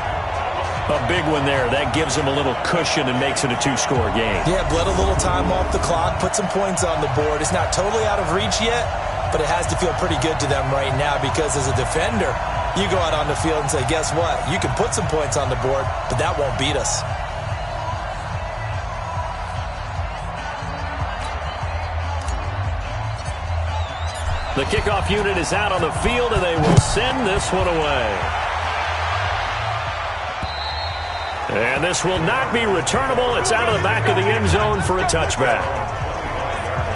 A: A big one there. That gives him a little cushion and makes it a two-score game.
B: Yeah, bled a little time off the clock, put some points on the board. It's not totally out of reach yet, but it has to feel pretty good to them right now because as a defender, you go out on the field and say, guess what? You can put some points on the board, but that won't beat us.
A: The kickoff unit is out on the field, and they will send this one away. And this will not be returnable. It's out of the back of the end zone for a touchback.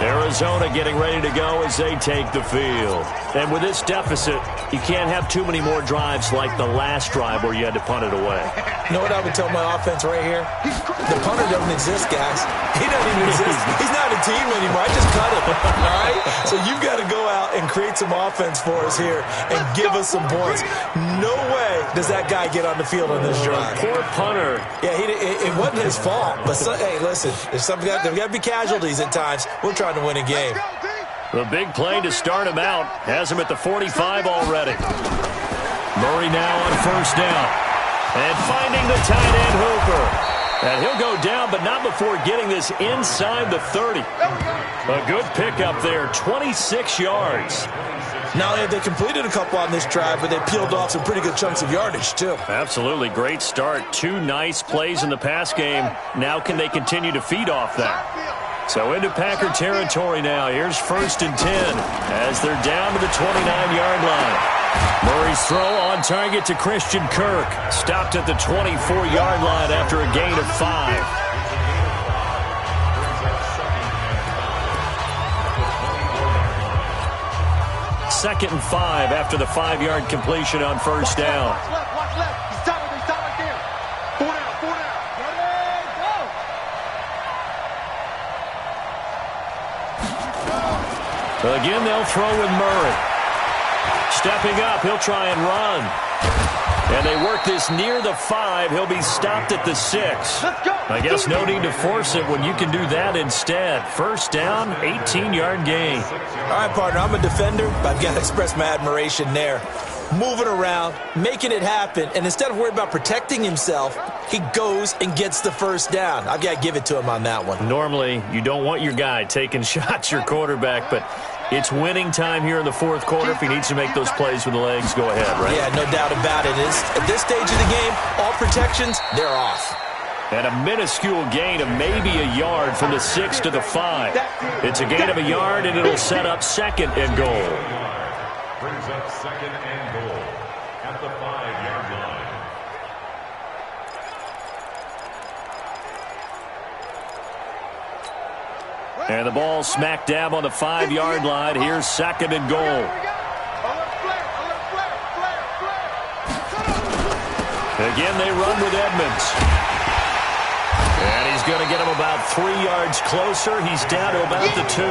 A: Arizona getting ready to go as they take the field. And with this deficit, you can't have too many more drives like the last drive where you had to punt it away.
B: You know what I would tell my offense right here? The punter doesn't exist, guys. He doesn't even exist. He's not a team anymore. I just cut him. All right? So you've got to go out and create some offense for us here and give us some points. No way does that guy get on the field on this drive.
A: Poor punter.
B: Yeah, it wasn't his fault. But, hey, listen, there's got to be casualties at times. We're trying to win a game.
A: The big play to start him out has him at the 45 already. Murray now on first down. And finding the tight end Hooper. And he'll go down, but not before getting this inside the 30. A good pickup there, 26 yards.
B: Not only have they completed a couple on this drive, but they peeled off some pretty good chunks of yardage, too.
A: Absolutely. Great start. 2 nice plays in the pass game. Now can they continue to feed off that? So into Packer territory now. Here's first and 10 as they're down to the 29-yard line. Murray's throw on target to Christian Kirk. Stopped at the 24-yard line after a gain of 5. Second and 5 after the 5-yard completion on first down.
C: Watch left. He's top right there. 4 down.
A: Again, they'll throw with Murray. Stepping up, he'll try and run. And they work this near the 5. He'll be stopped at the 6. I guess no need to force it when you can do that instead. First down, 18-yard gain.
B: All right, partner, I'm a defender, but I've got to express my admiration there. Moving around, making it happen, and instead of worrying about protecting himself, he goes and gets the first down. I've got to give it to him on that one.
A: Normally, you don't want your guy taking shots, your quarterback, but it's winning time here in the fourth quarter. If he needs to make those plays with the legs, go ahead, right?
B: Yeah, no doubt about it. At this stage of the game, all protections, they're off.
A: And a minuscule gain of maybe a yard from the 6 to the 5. It's a gain of a yard, and it'll set up second and goal.
F: Brings up second and goal at the 5-yard line.
A: And the ball smack dab on the 5-yard line. Here's second and goal. Again, they run with Edmonds. And he's going to get him about 3 yards closer. He's down to about the 2.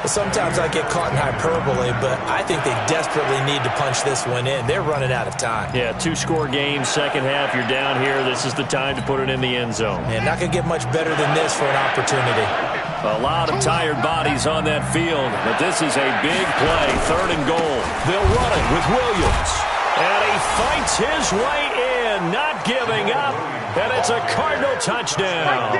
B: Sometimes I get caught in hyperbole, but I think they desperately need to punch this one in. They're running out of time.
A: Yeah, 2-score game, second half. You're down here. This is the time to put it in the end zone.
B: And not going to get much better than this for an opportunity.
A: A lot of tired bodies on that field, but this is a big play. 3rd and goal. They'll run it with Williams. And he fights his way in, not giving up. And it's a Cardinal touchdown.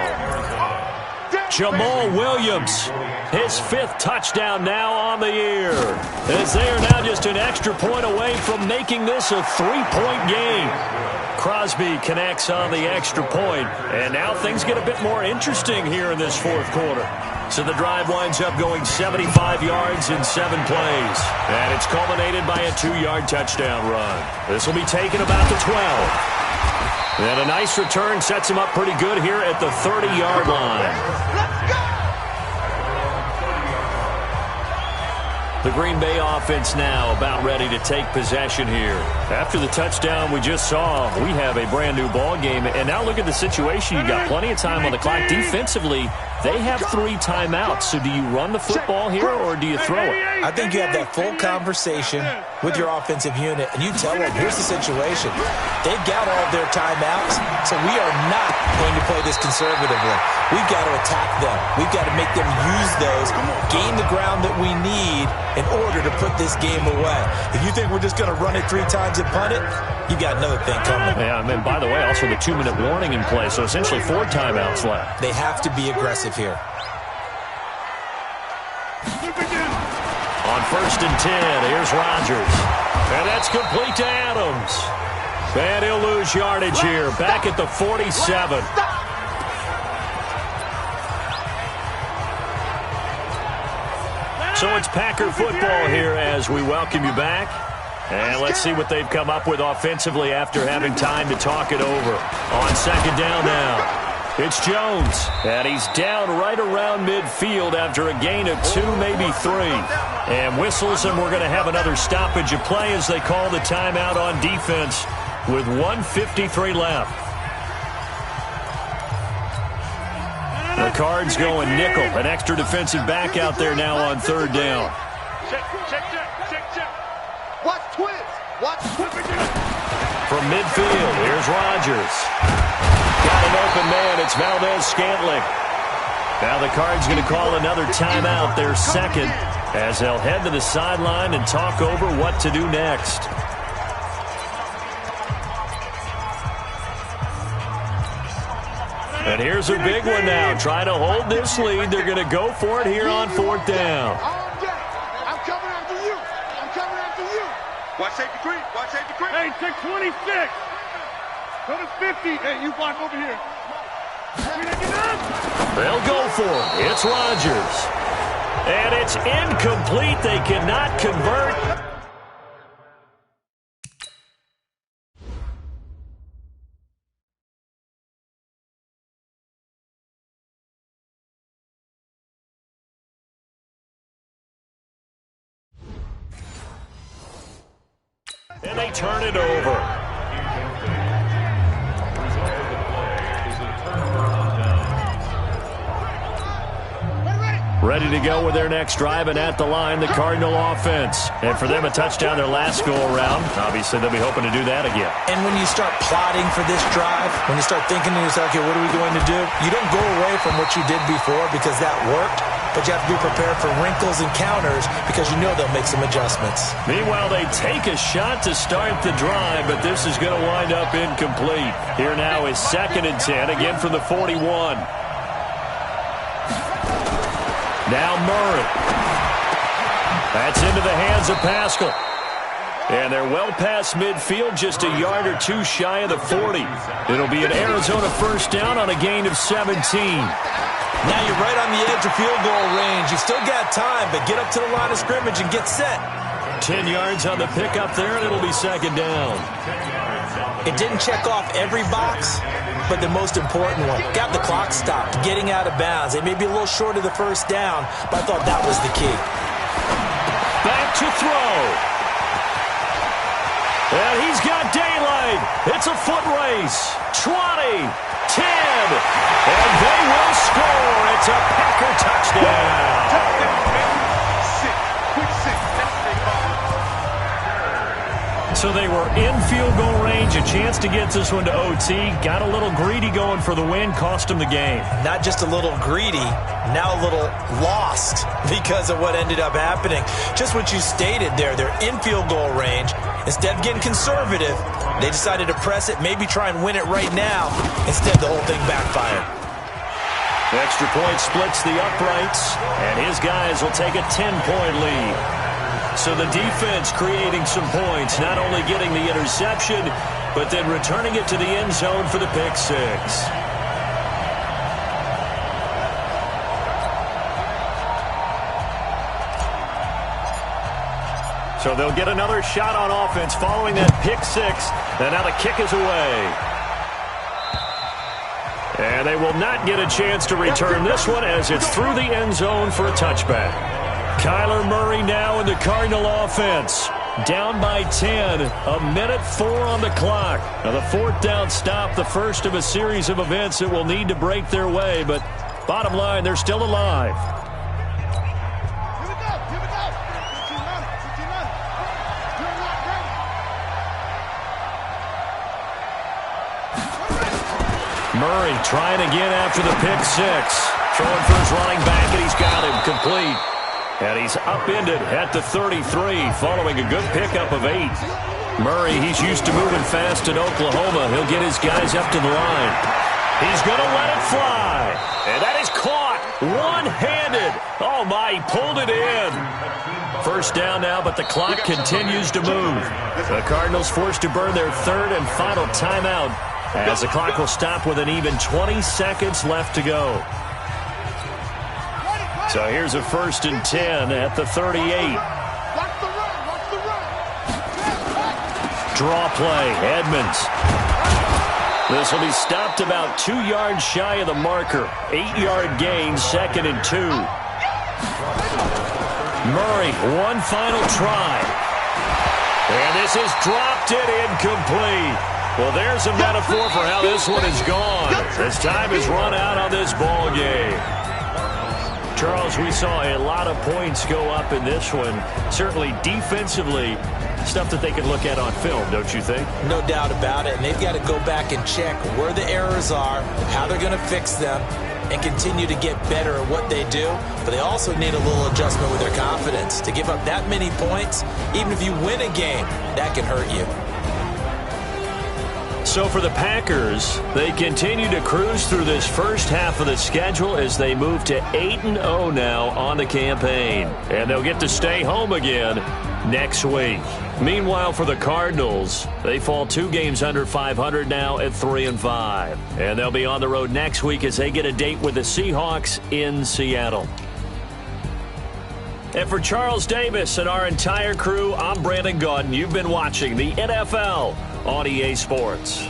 A: Jamal Williams, his 5th touchdown now on the year, as they are now just an extra point away from making this a 3-point game. Crosby connects on the extra point, and now things get a bit more interesting here in this 4th quarter. So the drive winds up going 75 yards in 7 plays, and it's culminated by a 2-yard touchdown run. This will be taken about the 12. And a nice return sets him up pretty good here at the 30-yard line. The Green Bay offense now about ready to take possession here. After the touchdown we just saw, we have a brand-new ball game. And now look at the situation. You've got plenty of time on the clock. Defensively, they have 3 timeouts. So do you run the football here or do you throw it?
B: I think you have that full conversation with your offensive unit, and you tell them, here's the situation. They've got all their timeouts, so we are not going to play this conservatively. We've got to attack them. We've got to make them use those, gain the ground that we need in order to put this game away. If you think we're just going to run it 3 times and punt it, you got another thing coming.
A: Yeah, and then, by the way, also the 2-minute warning in play, so essentially 4 timeouts left.
B: They have to be aggressive here.
A: On 1st and 10, here's Rodgers. And that's complete to Adams. And he'll lose yardage here, back at the 47. So it's Packer football here as we welcome you back. And let's see what they've come up with offensively after having time to talk it over. On 2nd down now. It's Jones, and he's down right around midfield after a gain of 2, maybe 3. And whistles, and we're going to have another stoppage of play as they call the timeout on defense with 1:53 left. The Cards going nickel, an extra defensive back out there now on 3rd down.
C: Check. Watch twist.
A: From midfield, here's Rodgers. Got an open man. It's Valdez-Scantling. Now the Cards going to call another timeout, their 2nd, as they'll head to the sideline and talk over what to do next. And here's a big one now. Trying to hold this lead. They're going to go for it here on 4th down.
C: I'm coming after you. Watch safety creep.
D: Hey, take 26. Go to 50. Hey, you block over here.
A: They'll go for it. It's Rodgers. And it's incomplete. They cannot convert. And they turn it over. Ready to go with their next drive, and at the line, the Cardinal offense. And for them, a touchdown their last go-around. Obviously, they'll be hoping to do that again.
B: And when you start plotting for this drive, when you start thinking to yourself, okay, what are we going to do? You don't go away from what you did before because that worked, but you have to be prepared for wrinkles and counters because you know they'll make some adjustments.
A: Meanwhile, they take a shot to start the drive, but this is going to wind up incomplete. Here now is 2nd and 10, again from the 41. Now Murray. That's into the hands of Pascal. And they're well past midfield, just a yard or 2 shy of the 40. It'll be an Arizona 1st down on a gain of 17.
B: Now you're right on the edge of field goal range. You still got time, but get up to the line of scrimmage and get set.
A: 10 yards on the pickup there, and it'll be 2nd down.
B: It didn't check off every box, but the most important one. Got the clock stopped, getting out of bounds. It may be a little short of the 1st down, but I thought that was the key.
A: Back to throw. And he's got daylight. It's It's a foot race. 20, 10, and they will score. It's a Packer touchdown. So they were in field goal range, a chance to get this one to OT. Got a little greedy going for the win, cost them the game.
B: Not just a little greedy, now a little lost because of what ended up happening. Just what you stated there, they're in field goal range. Instead of getting conservative, they decided to press it, maybe try and win it right now. Instead, the whole thing backfired.
A: The extra point splits the uprights, and his guys will take a 10-point lead. So the defense creating some points, not only getting the interception, but then returning it to the end zone for the pick six. So they'll get another shot on offense following that pick six. And now the kick is away. And they will not get a chance to return this one as it's through the end zone for a touchback. Kyler Murray now in the Cardinal offense. Down by 10, a minute 4 on the clock. Now the fourth down stop, the first of a series of events that will need to break their way, but bottom line, they're still alive. Murray trying again after the pick six. Throwing for his running back, and he's got him complete. And he's upended at the 33 following a good pickup of 8. Murray, he's used to moving fast in Oklahoma. He'll get his guys up to the line. He's going to let it fly. And that is caught one-handed. Oh, my, he pulled it in. First down now, but the clock continues to move. The Cardinals forced to burn their third and final timeout as the clock will stop with an even 20 seconds left to go. So here's a 1st and 10 at the 38. Draw play, Edmonds. This will be stopped about 2 yards shy of the marker. 8-yard gain, 2nd and 2. Murray, one final try. And this is dropped it incomplete. Well, there's a metaphor for how this one is gone. As time has run out on this ball game. Charles, we saw a lot of points go up in this one. Certainly defensively, stuff that they can look at on film, don't you think?
B: No doubt about it. And they've got to go back and check where the errors are, how they're going to fix them, and continue to get better at what they do. But they also need a little adjustment with their confidence. To give up that many points, even if you win a game, that can hurt you.
A: So for the Packers, they continue to cruise through this first half of the schedule as they move to 8-0 now on the campaign. And they'll get to stay home again next week. Meanwhile, for the Cardinals, they fall 2 games under 500 now at 3-5. And they'll be on the road next week as they get a date with the Seahawks in Seattle. And for Charles Davis and our entire crew, I'm Brandon Gaudin. You've been watching the NFL on EA Sports.